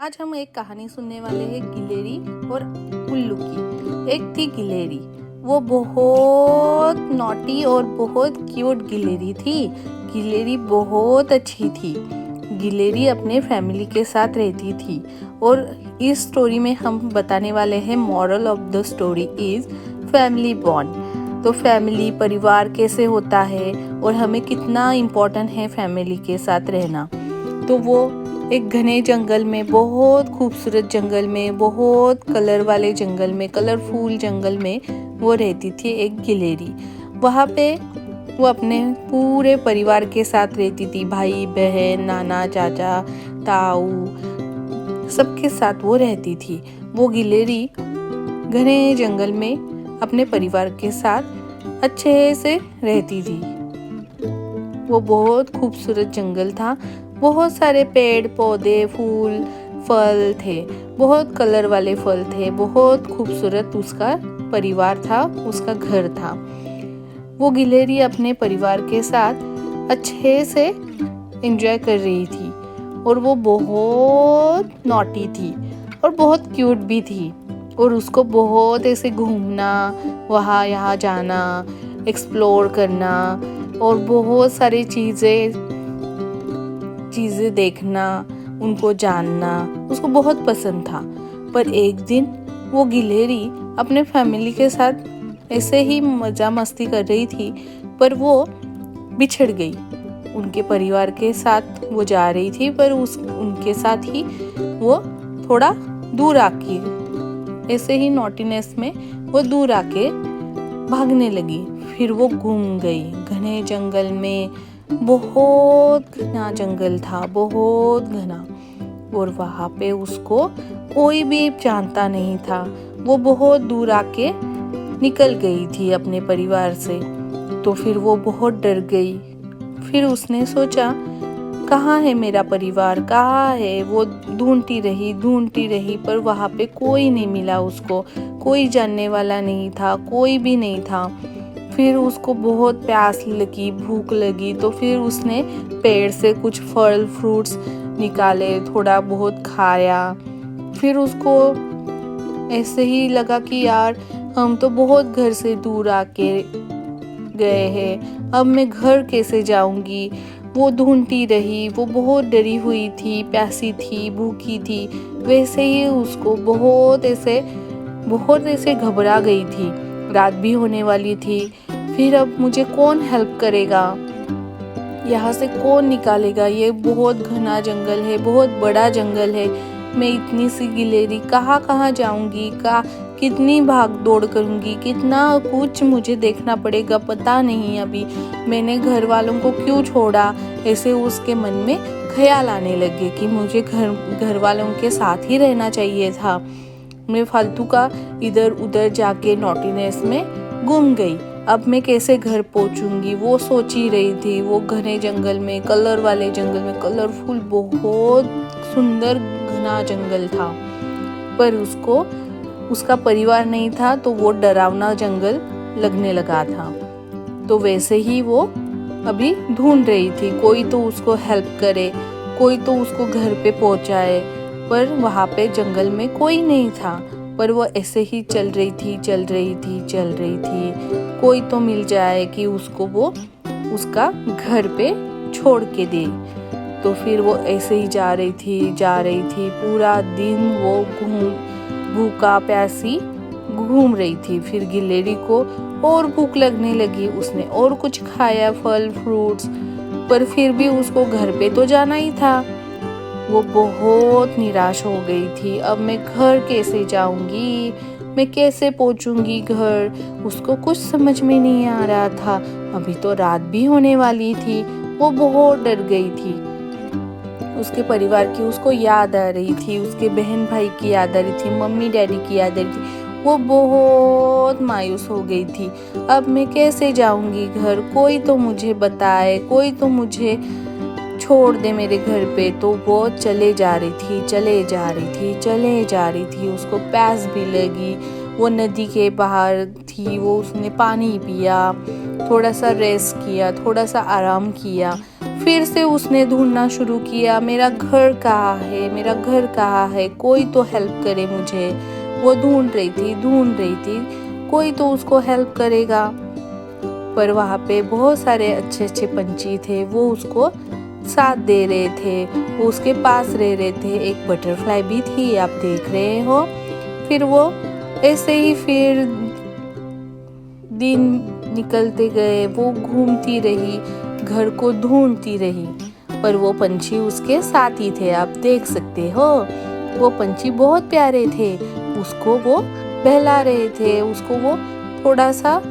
आज हम एक कहानी सुनने वाले हैं गिलेरी और उल्लू की। एक थी गिलेरी, वो बहुत नॉटी और बहुत क्यूट गिलेरी थी। गिलेरी बहुत अच्छी थी। गिलेरी अपने फैमिली के साथ रहती थी और इस स्टोरी में हम बताने वाले हैं moral of the story is family bond. तो फैमिली परिवार कैसे होता है और हमें कितना इम्पोर्टेंट है फैमिली के साथ रहना। तो वो एक घने जंगल में, बहुत खूबसूरत जंगल में, बहुत कलर वाले जंगल में, कलरफुल जंगल में वो रहती थी एक गिलेरी। वहाँ पे वो अपने पूरे परिवार के साथ रहती थी, भाई बहन, नाना चाचा ताऊ, सबके साथ वो रहती थी। वो गिलेरी घने जंगल में अपने परिवार के साथ अच्छे से रहती थी। वो बहुत खूबसूरत जंगल था, बहुत सारे पेड़ पौधे फूल फल थे, बहुत कलर वाले फल थे, बहुत खूबसूरत उसका परिवार था, उसका घर था। वो गिलेरी अपने परिवार के साथ अच्छे से एंजॉय कर रही थी और वो बहुत नॉटी थी और बहुत क्यूट भी थी और उसको बहुत ऐसे घूमना, वहाँ यहाँ जाना, एक्सप्लोर करना और बहुत सारी चीज़ें देखना, उनको जानना उसको बहुत पसंद था। पर एक दिन वो गिलेरी अपने फैमिली के साथ ऐसे ही मज़ा मस्ती कर रही थी, पर वो बिछड़ गई। उनके परिवार के साथ वो जा रही थी, पर उनके साथ ही वो थोड़ा दूर आके, ऐसे ही नॉटीनेस में वो दूर आके भागने लगी। फिर वो गुम गई घने जंगल में। बहुत घना जंगल था, बहुत घना, और वहाँ पे उसको कोई भी जानता नहीं था। वो बहुत दूर आके निकल गई थी अपने परिवार से। तो फिर वो बहुत डर गई। फिर उसने सोचा, कहाँ है मेरा परिवार, कहाँ है। वो ढूंढती रही, पर वहाँ पे कोई नहीं मिला उसको। कोई जानने वाला नहीं था, कोई भी नहीं था। फिर उसको बहुत प्यास लगी, भूख लगी, तो फिर उसने पेड़ से कुछ फल फ्रूट्स निकाले, थोड़ा बहुत खाया। फिर उसको ऐसे ही लगा कि यार, हम तो बहुत घर से दूर आके गए हैं, अब मैं घर कैसे जाऊंगी। वो ढूंढती रही, वो बहुत डरी हुई थी, प्यासी थी, भूखी थी। वैसे ही उसको बहुत ऐसे घबरा गई थी। रात भी होने वाली थी। फिर अब मुझे कौन हेल्प करेगा, यहाँ से कौन निकालेगा, ये बहुत घना जंगल है, बहुत बड़ा जंगल है। मैं इतनी सी गिलेरी कहाँ कहाँ जाऊंगी, कितनी भाग दौड़ करूंगी, कितना कुछ मुझे देखना पड़ेगा, पता नहीं। अभी मैंने घर वालों को क्यों छोड़ा। ऐसे उसके मन में ख्याल आने लगे कि मुझे घर वालों के साथ ही रहना चाहिए था। मैं फालतू का इधर उधर जाके नॉटीनेस में गुम गई। अब मैं कैसे घर पहुंचूंगी, वो सोच ही रही थी। वो घने जंगल में, कलर वाले जंगल में, कलरफुल बहुत सुंदर घना जंगल था, पर उसका परिवार नहीं था, तो वो डरावना जंगल लगने लगा था। तो वैसे ही वो अभी ढूंढ रही थी, कोई तो उसको हेल्प करे, कोई तो उसको घर पे पहुंचाए। पर वहाँ पे जंगल में कोई नहीं था। पर वो ऐसे ही चल रही थी, कोई तो मिल जाए कि उसको वो उसका घर पे छोड़ के दे। तो फिर वो ऐसे ही जा रही थी। पूरा दिन वो भूखा प्यासी घूम रही थी। फिर गिलेरी को और भूख लगने लगी। उसने और कुछ खाया, फल फ्रूट्स, पर फिर भी उसको घर पे तो जाना ही था। वो बहुत निराश हो गई थी। अब मैं घर कैसे जाऊंगी, मैं कैसे पहुंचूंगी घर, उसको कुछ समझ में नहीं आ रहा था। अभी तो रात भी होने वाली थी। वो बहुत डर गई थी। उसके परिवार की उसको याद आ रही थी, उसके बहन भाई की याद आ रही थी, मम्मी डैडी की याद आ रही थी। वो बहुत मायूस हो गई थी। अब मैं कैसे जाऊंगी घर, कोई तो मुझे बताए, कोई तो मुझे छोड़ दे मेरे घर पे। तो वो चले जा रही थी। उसको प्यास भी लगी। वो नदी के बाहर थी, उसने पानी पिया, थोड़ा सा रेस्ट किया, थोड़ा सा आराम किया। फिर से उसने ढूंढना शुरू किया, मेरा घर कहाँ है, मेरा घर कहाँ है, कोई तो हेल्प करे मुझे। वो ढूंढ रही थी, कोई तो उसको हेल्प करेगा। पर वहाँ पे बहुत सारे अच्छे अच्छे पंछी थे, वो उसको साथ दे रहे थे, वो उसके पास रह रहे थे। एक बटरफ्लाई भी थी, आप देख रहे हो। फिर वो ऐसे ही फिर दिन निकलते गए, वो घूमती रही, घर को ढूंढती रही, पर वो पंछी उसके साथ ही थे, आप देख सकते हो। वो पंछी बहुत प्यारे थे, उसको वो बहला रहे थे, उसको वो थोड़ा सा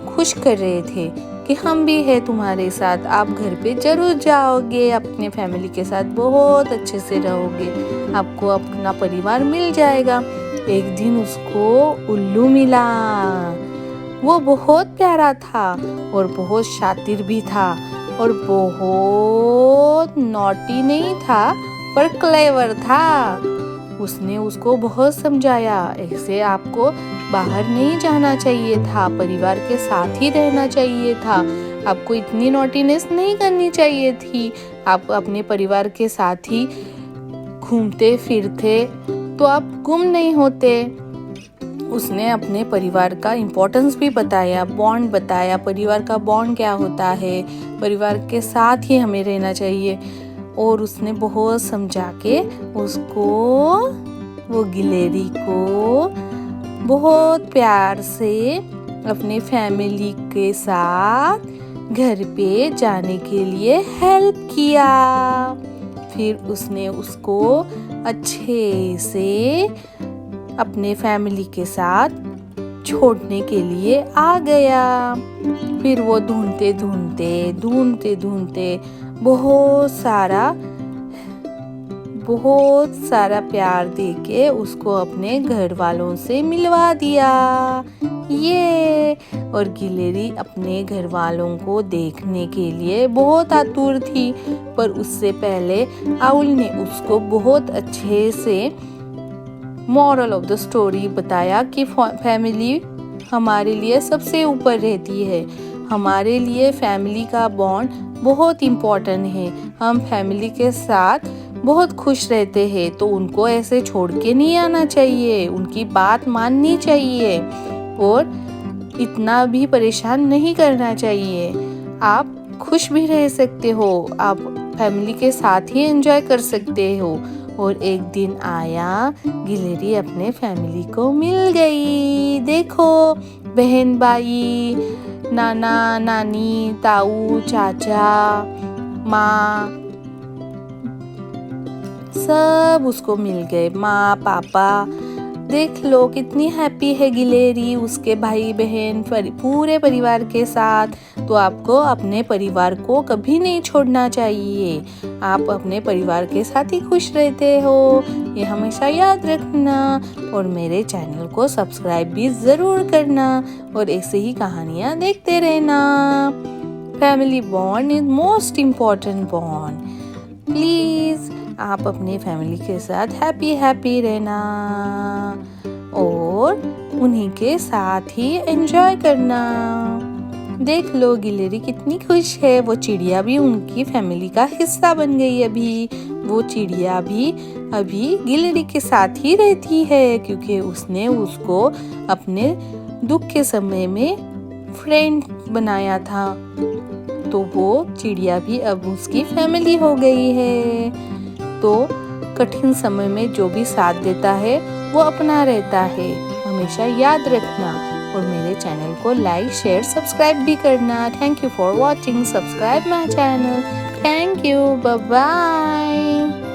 खुश कर रहे थे कि हम भी है तुम्हारे साथ, आप घर पे जरूर जाओगे, अपने फैमिली के साथ बहुत अच्छे से रहोगे, आपको अपना परिवार मिल जाएगा। एक दिन उसको उल्लू मिला। वो बहुत प्यारा था और बहुत शातिर भी था और बहुत नॉटी नहीं था पर क्लेवर था। उसने उसको बहुत समझाया, ऐसे आपको बाहर नहीं जाना चाहिए था, परिवार के साथ ही रहना चाहिए था, आपको इतनी नॉटीनेस नहीं करनी चाहिए थी, आप अपने परिवार के साथ ही घूमते फिरते तो आप गुम नहीं होते। उसने अपने परिवार का इम्पोर्टेंस भी बताया, बॉन्ड बताया, परिवार का बॉन्ड क्या होता है, परिवार के साथ ही हमें रहना चाहिए। और उसने बहुत समझा के उसको, वो गिलहरी को बहुत प्यार से अपने फैमिली के साथ घर पे जाने के लिए हेल्प किया। फिर उसने उसको अच्छे से अपने फैमिली के साथ छोड़ने के लिए आ गया। फिर वो ढूंढते ढूंढते बहुत सारा प्यार देके उसको अपने घर वालों से मिलवा दिया। ये और गिलहरी अपने घर वालों को देखने के लिए बहुत आतुर थी, पर उससे पहले आउल ने उसको बहुत अच्छे से मॉरल ऑफ द स्टोरी बताया कि फैमिली हमारे लिए सबसे ऊपर रहती है, हमारे लिए फैमिली का बॉन्ड बहुत इम्पोर्टेंट है, हम फैमिली के साथ बहुत खुश रहते हैं, तो उनको ऐसे छोड़ के नहीं आना चाहिए, उनकी बात माननी चाहिए और इतना भी परेशान नहीं करना चाहिए। आप खुश भी रह सकते हो, आप फैमिली के साथ ही एंजॉय कर सकते हो। और एक दिन आया, गिलहरी अपने फैमिली को मिल गई। देखो, बहन भाई, नाना नानी, ताऊ चाचा, माँ, सब उसको मिल गए, माँ पापा। देख लो कितनी हैप्पी है गिलहरी उसके भाई बहन पूरे परिवार के साथ। तो आपको अपने परिवार को कभी नहीं छोड़ना चाहिए, आप अपने परिवार के साथ ही खुश रहते हो, ये हमेशा याद रखना। और मेरे चैनल को सब्सक्राइब भी ज़रूर करना और ऐसे ही कहानियाँ देखते रहना। Family bond is most important bond. Please आप अपने फैमिली के साथ हैप्पी रहना और उन्हीं के साथ ही एंजॉय करना। देख लो गिलहरी कितनी खुश है, वो चिड़िया भी उनकी फैमिली का हिस्सा बन गई। अभी वो चिड़िया भी अभी गिलहरी के साथ ही रहती है, क्योंकि उसने उसको अपने दुख के समय में फ्रेंड बनाया था। तो वो चिड़िया भी अब उसकी फैमिली हो गई है। तो कठिन समय में जो भी साथ देता है वो अपना रहता है, हमेशा याद रखना। और मेरे चैनल को लाइक शेयर सब्सक्राइब भी करना। Thank you for watching, subscribe my channel. Thank you, bye bye.